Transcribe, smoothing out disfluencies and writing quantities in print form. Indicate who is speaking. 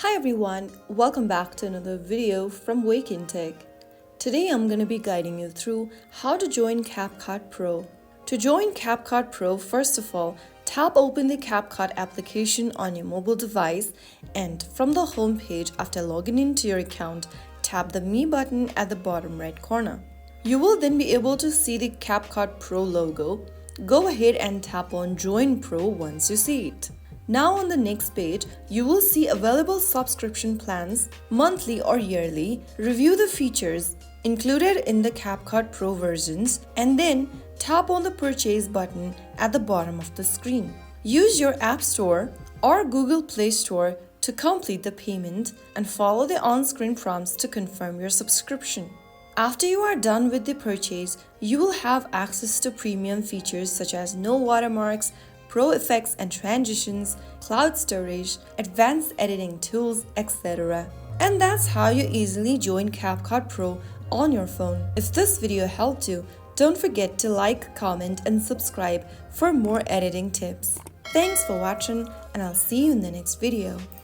Speaker 1: Hi everyone, welcome back to another video from Wake&Tech. Today I'm going to be guiding you through how to join CapCut Pro. To join CapCut Pro, first of all, tap open the CapCut application on your mobile device, and from the home page after logging into your account, tap the Me button at the bottom right corner. You will then be able to see the CapCut Pro logo. Go ahead and tap on Join Pro once you see it. Now on the next page, you will see available subscription plans, monthly or yearly. Review the features included in the CapCut Pro versions and then tap on the Purchase button at the bottom of the screen. Use your App Store or Google Play Store to complete the payment and follow the on-screen prompts to confirm your subscription. After you are done with the purchase, you will have access to premium features such as no watermarks, pro effects and transitions, cloud storage, advanced editing tools, etc. And that's how you easily join CapCut Pro on your phone. If this video helped you, don't forget to like, comment and subscribe for more editing tips. Thanks for watching and I'll see you in the next video.